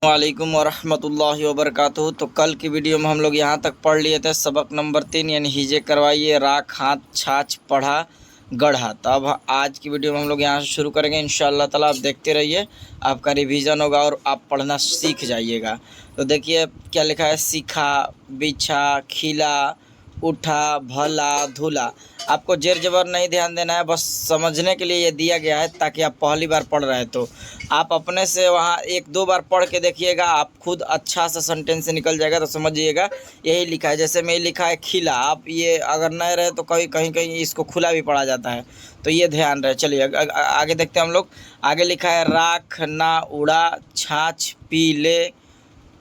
वालेकुम वरहमतुल्लाहि वबरकातुहू। तो कल की वीडियो में हम लोग यहाँ तक पढ़ लिए थे सबक नंबर 3 यानी हिजे करवाइए राख हाथ छाछ पढ़ा गढ़ा। तो अब आज की वीडियो में हम लोग यहाँ से शुरू करेंगे इंशाअल्लाह ताला। आप देखते रहिए, आपका रिवीजन होगा और आप पढ़ना सीख जाइएगा। तो देखिए क्या लिखा है, सीखा, बिछा, खिला, उठा, भला, धुला। आपको जेर जबर नहीं ध्यान देना है, बस समझने के लिए ये दिया गया है ताकि आप पहली बार पढ़ रहे हैं तो आप अपने से वहाँ एक दो बार पढ़ के देखिएगा, आप खुद अच्छा सा सेंटेंस से निकल जाएगा। तो समझिएगा यही लिखा है, जैसे में लिखा है खिला, आप ये अगर नहीं रहे तो कहीं कहीं कहीं इसको खुला भी पढ़ा जाता है, तो ये ध्यान रहे। चलिए आगे देखते हैं हम लोग। आगे लिखा है राख ना उड़ा, छाछ पी ले,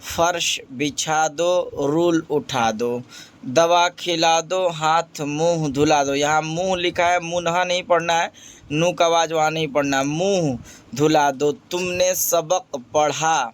फर्श बिछा दो, रूल उठा दो, दवा खिला दो, हाथ मुंह धुला दो। यहाँ मुंह लिखा है, मुन्हा नहीं पढ़ना है, नू का आवाज वहाँ नहीं पढ़ना है, मुंह धुला दो। तुमने सबक पढ़ा।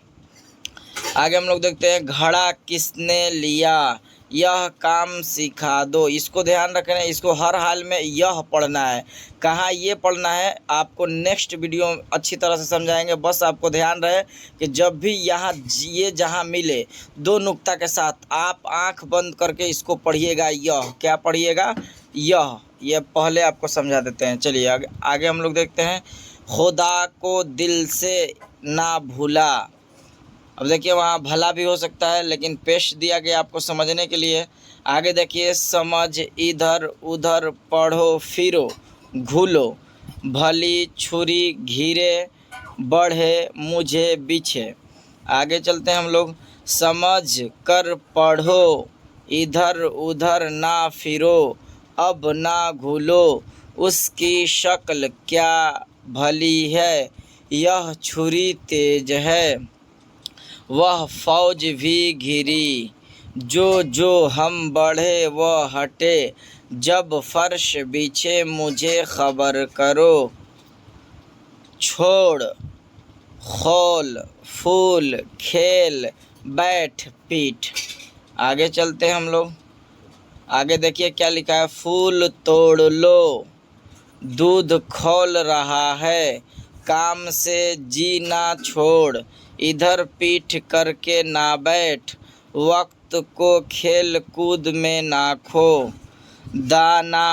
आगे हम लोग देखते हैं घड़ा किसने लिया, यह काम सिखा दो। इसको ध्यान रखना है, इसको हर हाल में यह पढ़ना है। कहाँ ये पढ़ना है आपको नेक्स्ट वीडियो अच्छी तरह से समझाएंगे। बस आपको ध्यान रहे कि जब भी यहाँ ये जहाँ मिले दो नुक्ता के साथ आप आंख बंद करके इसको पढ़िएगा। यह क्या पढ़िएगा, यह। ये पहले आपको समझा देते हैं। चलिए आगे हम लोग देखते हैं खुदा को दिल से ना भूला। अब देखिए वहाँ भला भी हो सकता है, लेकिन पेश दिया गया आपको समझने के लिए। आगे देखिए समझ, इधर उधर पढ़ो फिरो घूलो, भली छुरी घिरे बढ़े मुझे बिछे। आगे चलते हैं हम लोग। समझ कर पढ़ो, इधर उधर ना फिरो, अब ना घूलो, उसकी शक्ल क्या भली है, यह छुरी तेज है, वह फौज भी घिरी, जो जो हम बढ़े वह हटे, जब फर्श बिछे मुझे खबर करो, छोड़ खोल फूल खेल बैठ पीठ। आगे चलते हैं हम लोग। आगे देखिए क्या लिखा है, फूल तोड़ लो, दूध खौल रहा है, काम से जी ना छोड़, इधर पीठ करके ना बैठ, वक्त को खेल कूद में ना खो, दाना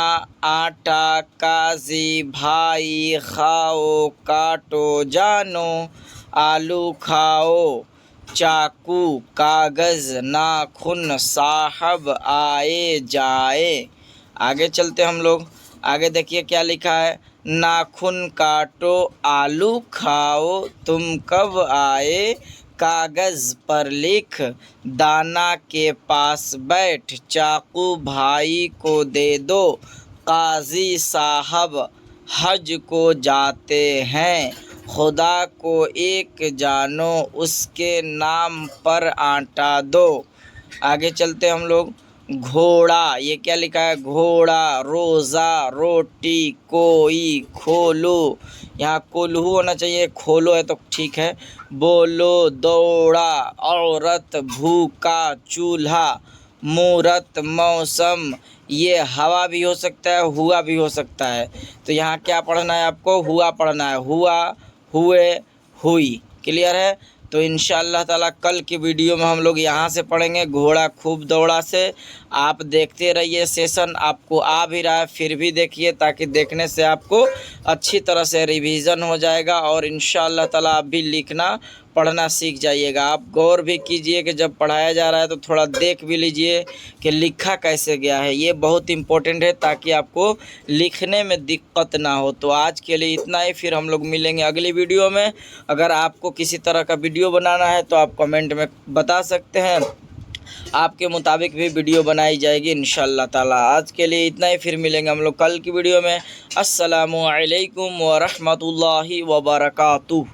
आटा काजी भाई खाओ काटो जानो, आलू खाओ चाकू कागज़ नाखून साहब आए जाए। आगे चलते हम लोग। आगे देखिए क्या लिखा है, नाखून काटो आलू खाओ तुम कब आए, कागज़ पर लिख दाना के पास बैठ, चाकू भाई को दे दो, काजी साहब हज को जाते हैं, खुदा को एक जानो उसके नाम पर आटा दो। आगे चलते हम लोग। घोड़ा, ये क्या लिखा है, घोड़ा रोज़ा रोटी कोई खोलो, यहाँ कोल्हू होना चाहिए, खोलो है तो ठीक है। बोलो दौड़ा औरत भूखा चूल्हा, मूरत मौसम, ये हवा भी हो सकता है हुआ भी हो सकता है। तो यहाँ क्या पढ़ना है आपको, हुआ पढ़ना है, हुआ हुए हुई। क्लियर है। तो इंशाअल्लाह ताला कल की वीडियो में हम लोग यहाँ से पढ़ेंगे घोड़ा खूब दौड़ा से। आप देखते रहिए, सेशन आपको आ भी रहा है फिर भी देखिए, ताकि देखने से आपको अच्छी तरह से रिवीजन हो जाएगा और इंशाअल्लाह ताला आप भी लिखना पढ़ना सीख जाइएगा। आप गौर भी कीजिए कि जब पढ़ाया जा रहा है तो थोड़ा देख भी लीजिए कि लिखा कैसे गया है, ये बहुत इम्पोर्टेंट है ताकि आपको लिखने में दिक्कत ना हो। तो आज के लिए इतना ही, फिर हम लोग मिलेंगे अगली वीडियो में। अगर आपको किसी तरह का वीडियो बनाना है तो आप कमेंट में बता सकते हैं, आपके मुताबिक भी वीडियो बनाई जाएगी इंशाअल्लाह ताला। आज के लिए इतना ही, फिर मिलेंगे हम लोग कल की वीडियो में। अस्सलामु अलैकुम व रहमतुल्लाहि व बरकातुहू।